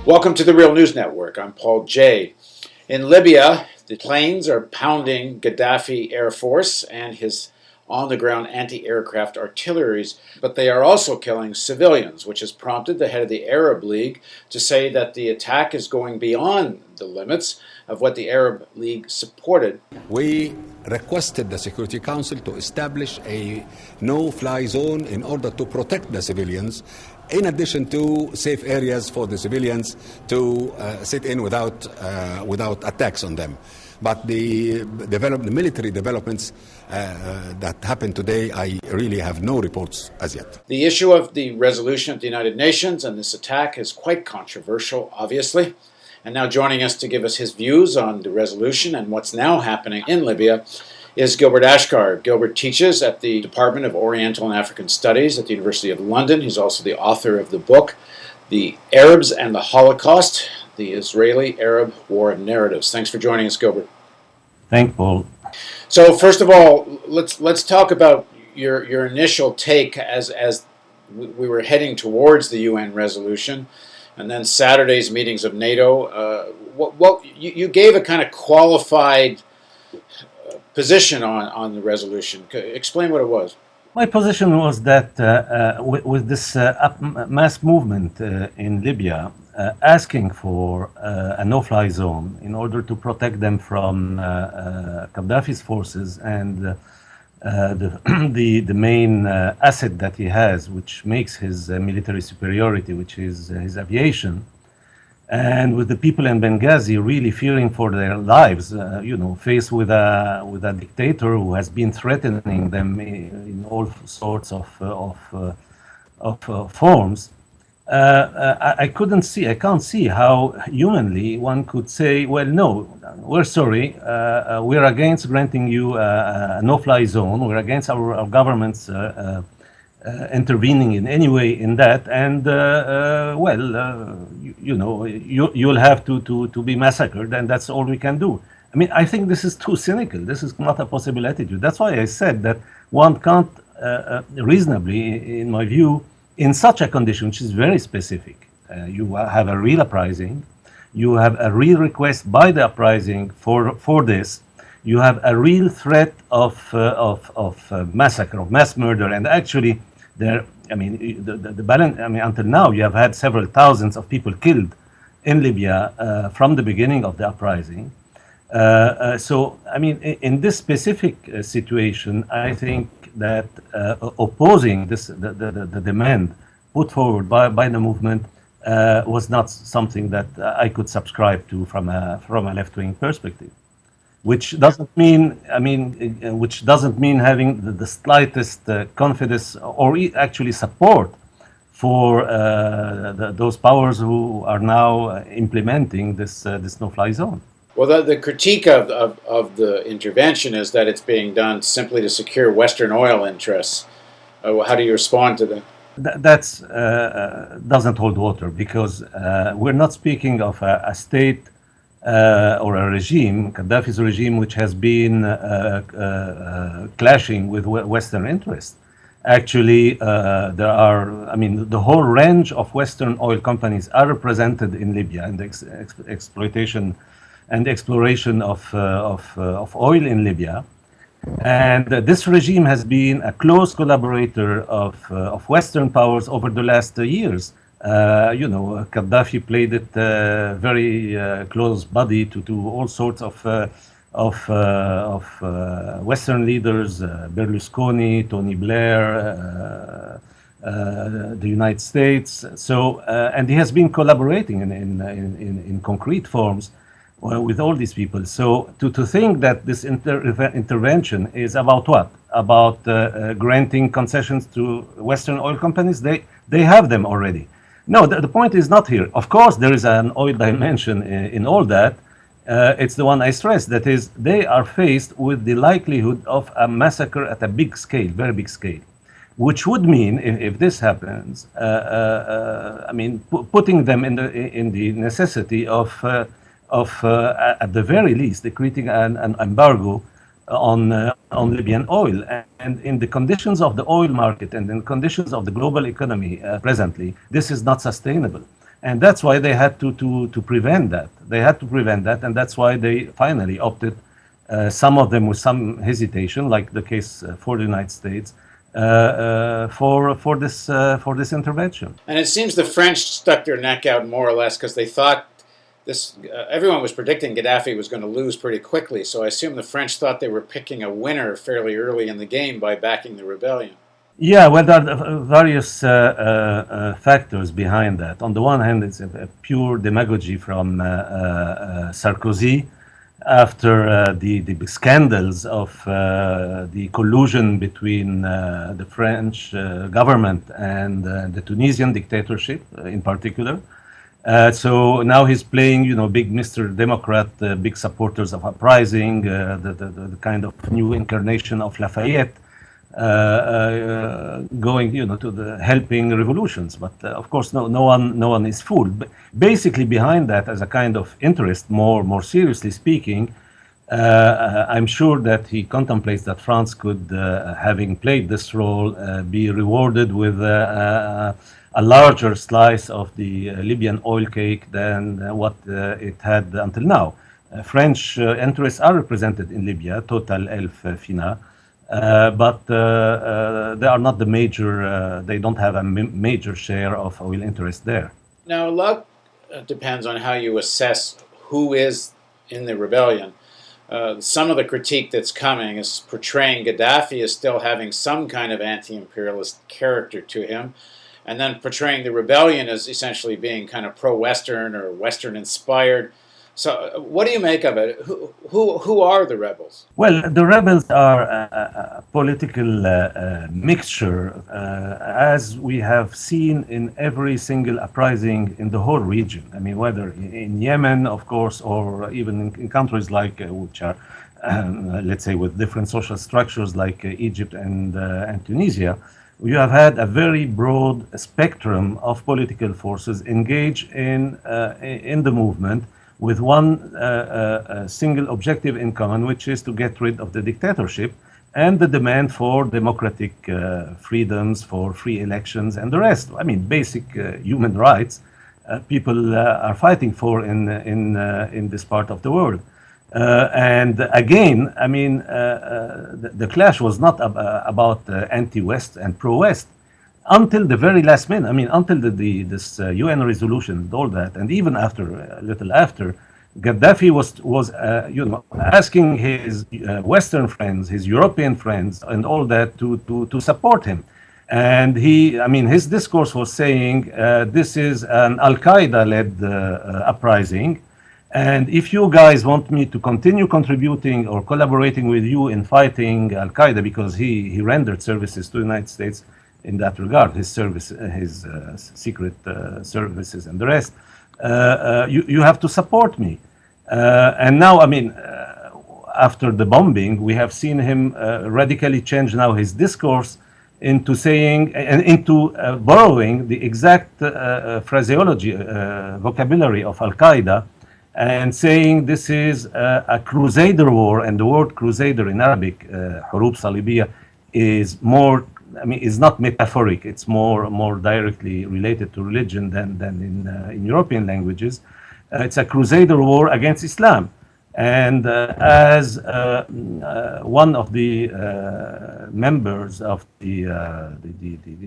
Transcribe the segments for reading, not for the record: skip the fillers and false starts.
Welcome to the Real News Network. I'm Paul Jay. In Libya, the planes are pounding Gaddafi Air Force and his on-the-ground anti-aircraft artilleries, but they are also killing civilians, which has prompted the head of the Arab League to say that the attack is going beyond the limits of what the Arab League supported. We requested the Security Council to establish a no-fly zone in order to protect the civilians, in addition to safe areas for the civilians to sit in without attacks on them. But the military developments that happened today, I really have no reports as yet. The issue of the resolution at the United Nations and this attack is quite controversial, obviously. And now joining us to give us his views on the resolution and what's now happening in Libya is Gilbert Achcar. Gilbert teaches at the Department of Oriental and African Studies at the University of London. He's also the author of the book, The Arabs and the Holocaust, the Israeli-Arab War of Narratives. Thanks for joining us, Gilbert. Thanks, Paul. So first of all, let's talk about your initial take as we were heading towards the UN resolution, and then Saturday's meetings of NATO. You gave a kind of qualified position on the resolution. Explain what it was. My position was that with this mass movement in Libya, asking for a no-fly zone in order to protect them from Gaddafi's forces and the main asset that he has, which makes his military superiority, which is his aviation, and with the people in Benghazi really fearing for their lives, faced with a dictator who has been threatening them in all sorts of forms. I can't see how humanly one could say, well, no, we're sorry, we're against granting you a no-fly zone, we're against our governments intervening in any way in that, and you'll have to be massacred, and that's all we can do. I mean, I think this is too cynical. This is not a possible attitude. That's why I said that one can't reasonably, in my view, in such a condition, which is very specific, you have a real uprising, you have a real request by the uprising for this, you have a real threat of massacre, of mass murder, and actually, the balance. I mean, until now, you have had several thousands of people killed in Libya from the beginning of the uprising. So, I mean, in this specific situation, I think that opposing the demand put forward by the movement was not something that I could subscribe to from a left-wing perspective. Which doesn't mean, having the slightest confidence or actually support for those powers who are now implementing this no-fly zone. Well, the critique of the intervention is that it's being done simply to secure Western oil interests. How do you respond to that? That doesn't hold water, because we're not speaking of a state or a regime, Gaddafi's regime, which has been clashing with Western interests. Actually, there are, the whole range of Western oil companies are represented in Libya, and the exploitation and exploration of oil in Libya. And this regime has been a close collaborator of Western powers over the last years. Gaddafi played it very close buddy to all sorts of Western leaders, Berlusconi, Tony Blair, the United States. So, and he has been collaborating in concrete forms with all these people. So to think that this intervention is about what? About granting concessions to Western oil companies? They have them already. No, the point is not here. Of course, there is an oil dimension in all that. It's the one I stress, that is, they are faced with the likelihood of a massacre at a big scale, very big scale, which would mean, if this happens, putting them in the necessity of at the very least, decreting an embargo on Libyan oil. And in the conditions of the oil market and in conditions of the global economy presently, this is not sustainable. And that's why they had to prevent that. They had to prevent that, and that's why they finally opted, some of them with some hesitation, like the case for the United States, for this intervention. And it seems the French stuck their neck out more or less because they thought this. Everyone was predicting Gaddafi was going to lose pretty quickly, so I assume the French thought they were picking a winner fairly early in the game by backing the rebellion. Yeah, well, there are various factors behind that. On the one hand, it's a pure demagogy from Sarkozy after the big scandals of the collusion between the French government and the Tunisian dictatorship in particular. So now he's playing, big Mr. Democrat, big supporters of uprising, the kind of new incarnation of Lafayette, going, to the helping revolutions. But of course, no one is fooled. But basically, behind that, as a kind of interest, more seriously speaking, I'm sure that he contemplates that France could, having played this role, be rewarded with a larger slice of the Libyan oil cake than what it had until now. French interests are represented in Libya, Total, Elf, Fina. But they are not the major, they don't have a major share of oil interest there. Now, a lot depends on how you assess who is in the rebellion. Some of the critique that's coming is portraying Gaddafi as still having some kind of anti-imperialist character to him, and then portraying the rebellion as essentially being kind of pro-Western or Western-inspired. So, what do you make of it? Who are the rebels? Well, the rebels are a political mixture, as we have seen in every single uprising in the whole region. I mean, whether in Yemen, of course, or even in countries like which are, let's say, with different social structures like Egypt and Tunisia. You have had a very broad spectrum of political forces engaged in the movement, with one single objective in common, which is to get rid of the dictatorship and the demand for democratic freedoms, for free elections, and the rest. I mean, basic human rights people are fighting for in this part of the world. And again, I mean, the clash was not about anti-West and pro-West. Until the very last minute, I mean, until this UN resolution, all that, and even after, a little after, Gaddafi was asking his Western friends, his European friends, and all that to support him. And his discourse was saying, this is an Al-Qaeda-led uprising, and if you guys want me to continue contributing or collaborating with you in fighting Al-Qaeda, because he rendered services to the United States in that regard, his secret services and the rest, you have to support me. And now, after the bombing, we have seen him radically change now his discourse into saying and into borrowing the exact phraseology, vocabulary of Al-Qaeda, and saying this is a crusader war, and the word crusader in Arabic, حروب صليبية, is not metaphoric. It's more directly related to religion than in European languages. It's a crusader war against Islam. And as one of the members of the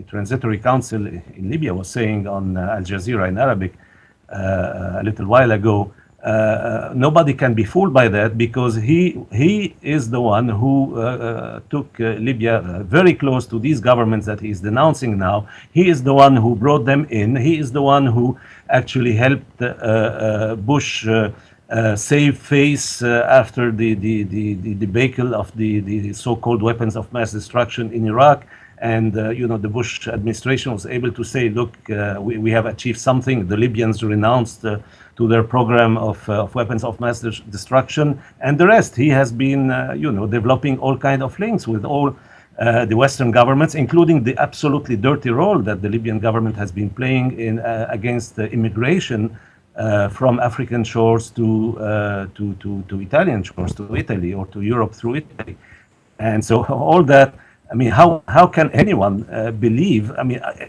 Transitory Council in Libya was saying on Al Jazeera in Arabic a little while ago, nobody can be fooled by that, because he is the one who took Libya very close to these governments that he is denouncing now. He is the one who brought them in. He is the one who actually helped Bush save face after the debacle of the so-called weapons of mass destruction in Iraq. And the Bush administration was able to say, look, we have achieved something. The Libyans renounced to their program of weapons of mass destruction, and the rest. He has been, developing all kinds of links with all the Western governments, including the absolutely dirty role that the Libyan government has been playing in against the immigration from African shores to Italian shores, to Italy, or to Europe through Italy. And so all that, how can anyone believe,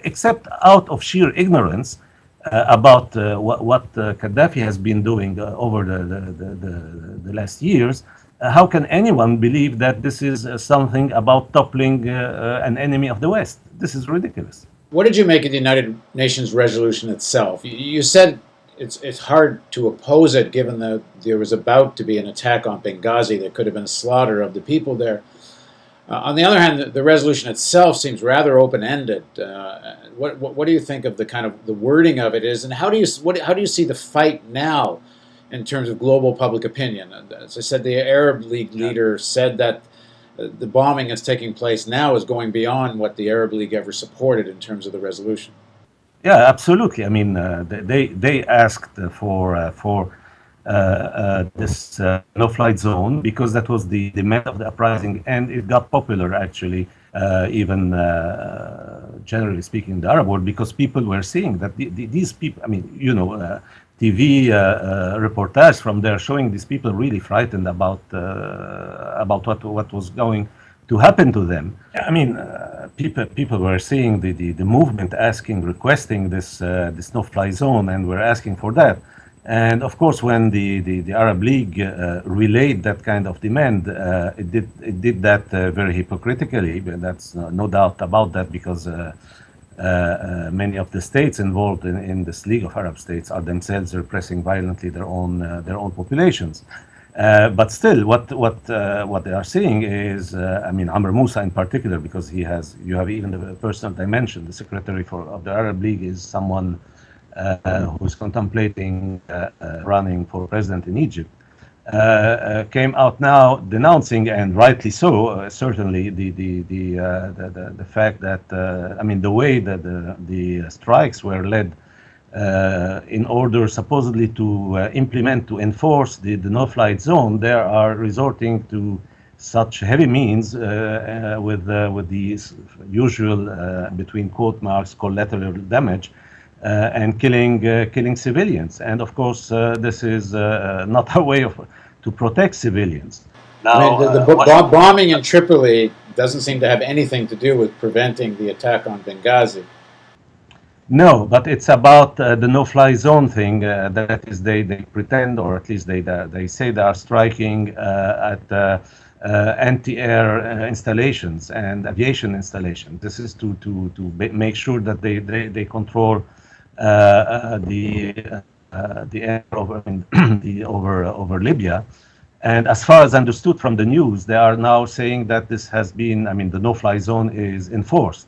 except out of sheer ignorance, about what Gaddafi has been doing over the last years, how can anyone believe that this is something about toppling an enemy of the West? This is ridiculous. What did you make of the United Nations resolution itself? You said it's hard to oppose it given that there was about to be an attack on Benghazi. There could have been a slaughter of the people there. On the other hand, the resolution itself seems rather open-ended. What do you think of the kind of the wording of it is, and how do you see the fight now in terms of global public opinion? As I said, the Arab League leader said that the bombing that's taking place now is going beyond what the Arab League ever supported in terms of the resolution. Yeah, absolutely. I mean, they asked for this no-flight zone because that was the demand of the uprising, and it got popular actually, even generally speaking in the Arab world, because people were seeing that these people. I mean, TV reportage from there showing these people really frightened about what was going to happen to them. I mean, people were seeing the movement requesting this no-fly zone, and were asking for that. And of course, when the Arab League relayed that kind of demand, it did that very hypocritically. But that's no doubt about that, because many of the states involved in this League of Arab States are themselves repressing violently their own populations. But still, what they are saying is, I mean, Amr Moussa in particular, because you have even the personal dimension. The secretary of the Arab League is someone who's contemplating running for president in Egypt, came out now denouncing, and rightly so, certainly the fact that I mean, the way that the strikes were led in order supposedly to enforce the no-flight zone. They are resorting to such heavy means with the usual between quote marks collateral damage. And killing civilians, and of course this is not a way to protect civilians. Now, I mean, the bombing in Tripoli doesn't seem to have anything to do with preventing the attack on Benghazi. No, but it's about the no-fly zone thing. That is, they pretend, or at least they say they are striking at anti-air installations and aviation installations. This is to make sure that they control the air over Libya. And as far as understood from the news, they are now saying that this has been, I mean, the no-fly zone is enforced.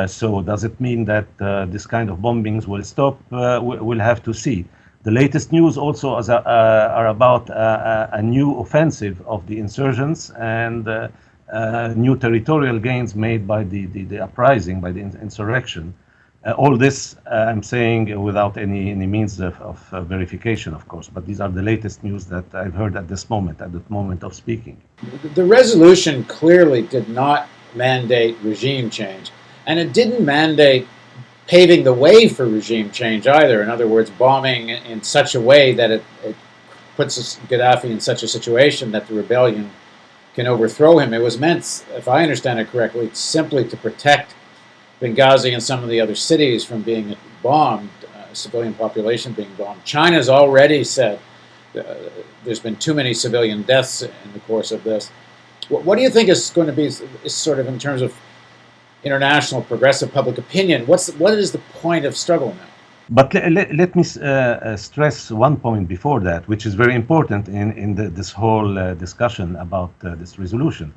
So does it mean that this kind of bombings will stop? We'll have to see. The latest news also are about a new offensive of the insurgents and new territorial gains made by the uprising, by the insurrection. All this, I'm saying, without any means of verification, of course, but these are the latest news that I've heard at the moment of speaking. The resolution clearly did not mandate regime change, and it didn't mandate paving the way for regime change either. In other words, bombing in such a way that it puts Gaddafi in such a situation that the rebellion can overthrow him. It was meant, if I understand it correctly, simply to protect Benghazi and some of the other cities from being bombed, civilian population being bombed. China's already said there's been too many civilian deaths in the course of this. What do you think is going to be, is sort of in terms of international progressive public opinion, what is the point of struggle now? But let me stress one point before that, which is very important in this whole discussion about this resolution.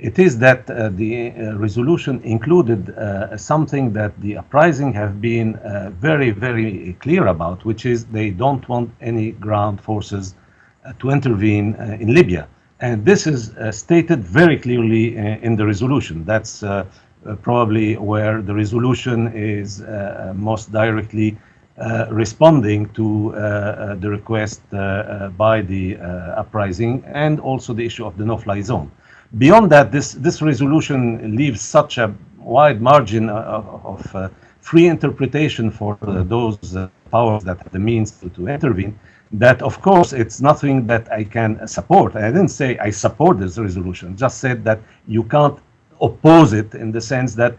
It is that the resolution included something that the uprising have been very, very clear about, which is they don't want any ground forces to intervene in Libya. And this is stated very clearly in the resolution. That's probably where the resolution is most directly responding to the request by the uprising, and also the issue of the no-fly zone. Beyond that, this resolution leaves such a wide margin of free interpretation for those powers that have the means to intervene, that of course it's nothing that I can support. I didn't say I support this resolution, just said that you can't oppose it in the sense that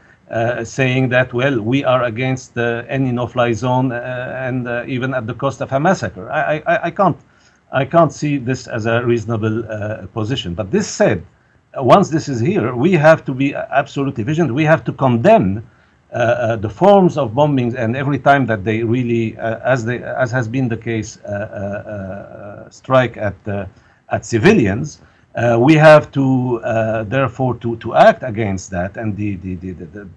saying that, well, we are against any no-fly zone and even at the cost of a massacre. I can't see this as a reasonable position. But this said, once this is here, we have to be absolutely vigilant. We have to condemn the forms of bombings, and every time that they really, as has been the case, strike at civilians, we have to therefore to act against that. And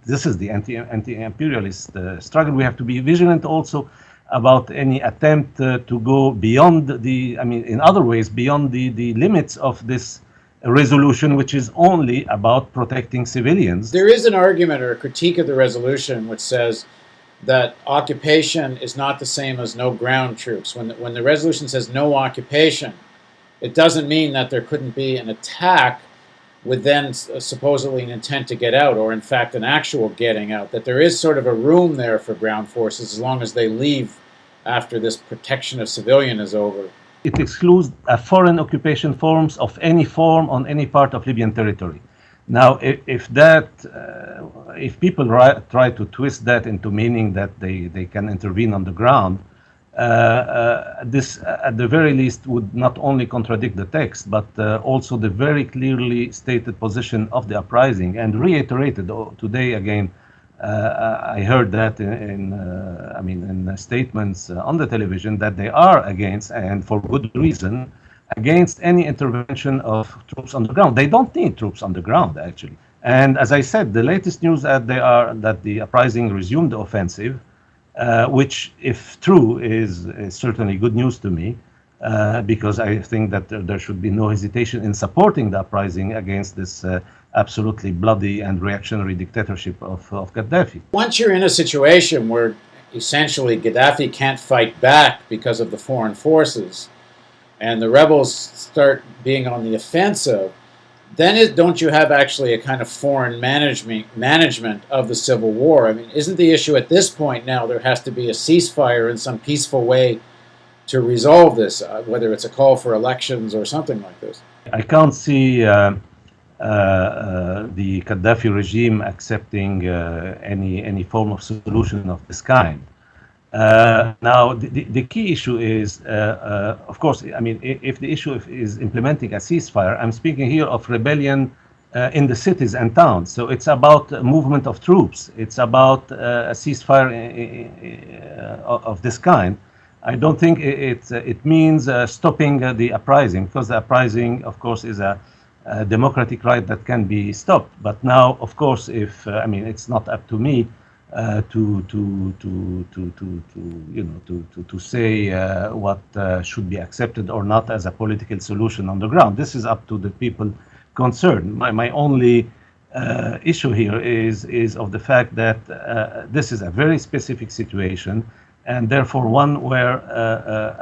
this is the anti-imperialist struggle. We have to be vigilant also about any attempt to go beyond in other ways, beyond the limits of this resolution, which is only about protecting civilians. There is an argument or a critique of the resolution which says that occupation is not the same as no ground troops. When the resolution says no occupation, it doesn't mean that there couldn't be an attack with then supposedly an intent to get out, or in fact an actual getting out, that there is sort of a room there for ground forces as long as they leave after this protection of civilian is over. It excludes foreign occupation forms of any form on any part of Libyan territory. Now, if people try to twist that into meaning that they can intervene on the ground, this at the very least would not only contradict the text, but also the very clearly stated position of the uprising, and reiterated today again. I heard that in statements on the television that they are against, and for good reason, against any intervention of troops on the ground. They don't need troops on the ground, actually. And as I said, the latest news that the uprising resumed the offensive, which, if true, is certainly good news to me, because I think that there should be no hesitation in supporting the uprising against this absolutely bloody and reactionary dictatorship of Gaddafi. Once you're in a situation where essentially Gaddafi can't fight back because of the foreign forces, and the rebels start being on the offensive, then don't you have actually a kind of foreign management of the civil war? I mean, isn't the issue at this point now there has to be a ceasefire in some peaceful way to resolve this, whether it's a call for elections or something like this? I can't see the Gaddafi regime accepting any form of solution of this kind. Now, the key issue is, of course, if the issue is implementing a ceasefire, I'm speaking here of rebellion in the cities and towns. So it's about movement of troops. It's about a ceasefire of this kind. I don't think it means stopping the uprising, because the uprising, of course, is a democratic right that can be stopped. But now, of course, if it's not up to me to say what should be accepted or not as a political solution on the ground. This is up to the people concerned. My only issue here is of the fact that this is a very specific situation, and therefore one where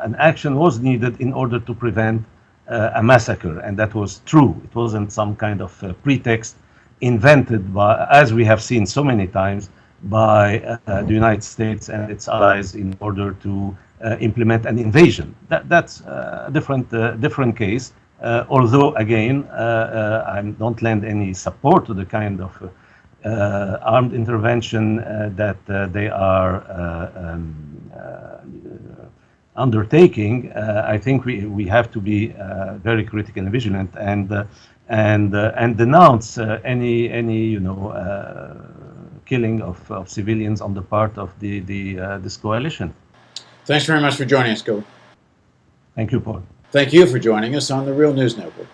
an action was needed in order to prevent a massacre, and that was true. It wasn't some kind of pretext invented by, as we have seen so many times, by the United States and its allies in order to implement an invasion. That's a different case. Although, again, I don't lend any support to the kind of armed intervention that they are undertaking. I think we have to be very critical and vigilant, and denounce any killing of civilians on the part of this coalition. Thanks very much for joining us, Gilbert. Thank you, Paul. Thank you for joining us on the Real News Network.